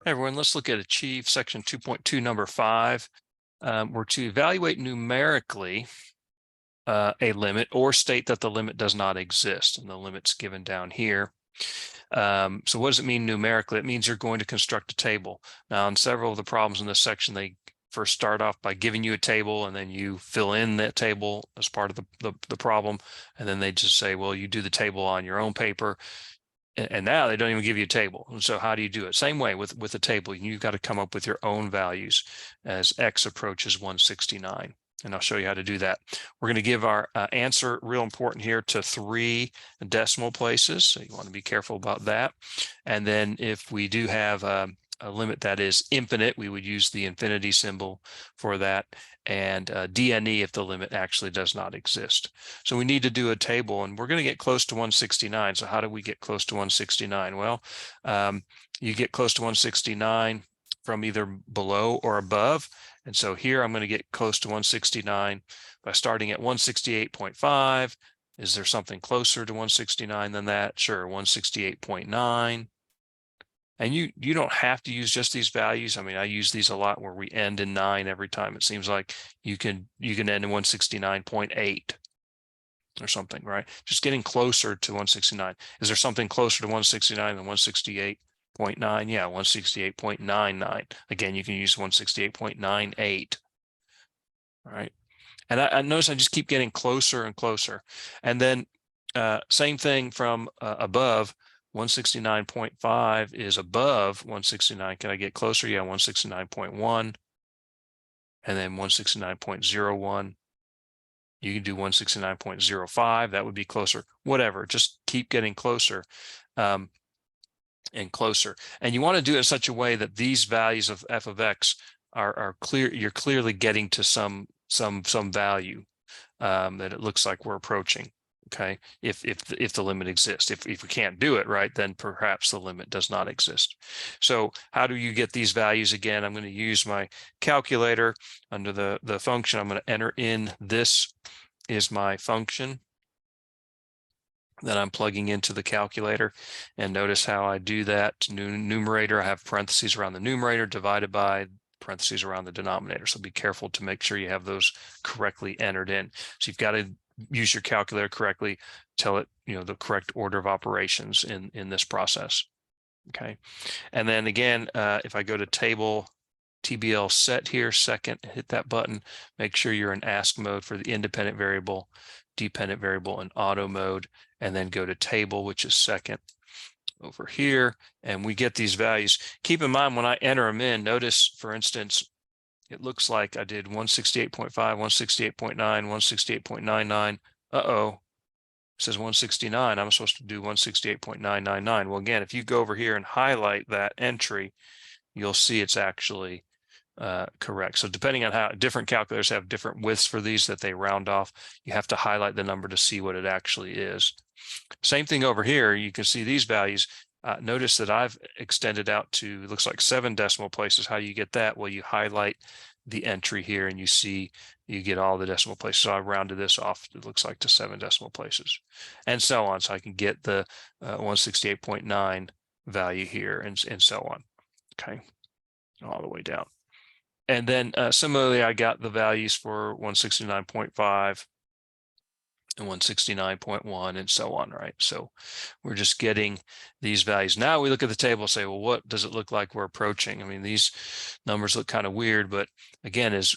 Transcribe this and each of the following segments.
Hey everyone, let's look at Achieve section 2.2, number 5. We're to evaluate numerically a limit or state that the limit does not exist, and the limit's given down here. So what does it mean numerically? It means you're going to construct a table. Now, in several of the problems in this section, they first start off by giving you a table, and then you fill in that table as part of the problem, and then they just say, well, you do the table on your own paper. And now they don't even give you a table. And so how do you do it? Same way with a table. You've got to come up with your own values as x approaches 169. And I'll show you how to do that. We're going to give our answer, real important here, to 3 decimal places. So you want to be careful about that. And then if we do have a limit that is infinite, we would use the infinity symbol for that, and DNE if the limit actually does not exist. So we need to do a table, and we're going to get close to 169. So how do we get close to 169? Well, you get close to 169 from either below or above. And so here I'm going to get close to 169 by starting at 168.5. Is there something closer to 169 than that? Sure, 168.9. And you don't have to use just these values. I mean, I use these a lot where we end in 9 every time. It seems like you can end in 169.8 or something, right? Just getting closer to 169. Is there something closer to 169 than 168.9? Yeah, 168.99. Again, you can use 168.98. All right. And I notice I just keep getting closer and closer. And then same thing from above. 169.5 is above 169. Can I get closer? Yeah, 169.1. And then 169.01. You can do 169.05. That would be closer. Whatever. Just keep getting closer and closer. And you want to do it in such a way that these values of f of x are clear. You're clearly getting to some value that it looks like we're approaching. Okay, if the limit exists. If we can't do it, right, then perhaps the limit does not exist. So how do you get these values? Again, I'm going to use my calculator under the function. I'm going to enter in, this is my function that I'm plugging into the calculator. And notice how I do that. Numerator, I have parentheses around the numerator, divided by parentheses around the denominator. So be careful to make sure you have those correctly entered in. So you've got to use your calculator correctly, tell it, the correct order of operations in this process. Okay. And then again, if I go to table TBL set here, second, hit that button, make sure you're in ask mode for the independent variable, dependent variable, and auto mode, and then go to table, which is second over here, and we get these values. Keep in mind when I enter them in, notice, for instance, it looks like I did 168.5, 168.9, 168.99. Uh-oh, it says 169. I'm supposed to do 168.999. Well, again, if you go over here and highlight that entry, you'll see it's actually correct. So depending on how different calculators have different widths for these that they round off, you have to highlight the number to see what it actually is. Same thing over here. You can see these values. Notice that I've extended out to, looks like 7 decimal places. How do you get that? Well, you highlight the entry here and you see, you get all the decimal places. So I rounded this off, it looks like, to 7 decimal places, and so on. So I can get the 168.9 value here, and so on. Okay, all the way down. And then similarly, I got the values for 169.5 and 169.1 and so on, right? So we're just getting these values. Now we look at the table and say, well, what does it look like we're approaching? I mean, these numbers look kind of weird, but again, as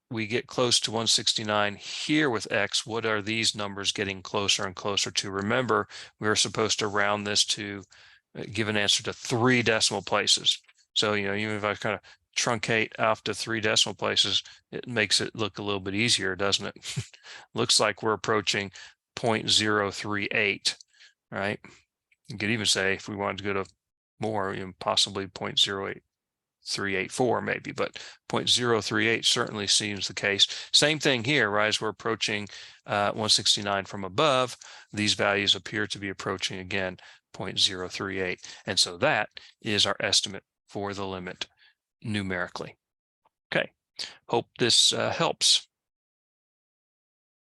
we get close to 169 here with x, what are these numbers getting closer and closer to? Remember, we were supposed to round this to give an answer to 3 decimal places. So, even if I kind of truncate off to 3 decimal places, it makes it look a little bit easier, doesn't it? Looks like we're approaching 0.038, right? You could even say, if we wanted to go to more, possibly 0.08384 maybe, but 0.038 certainly seems the case. Same thing here, right? As we're approaching 169 from above, these values appear to be approaching again 0.038. And so that is our estimate for the limit numerically. Okay, hope this helps.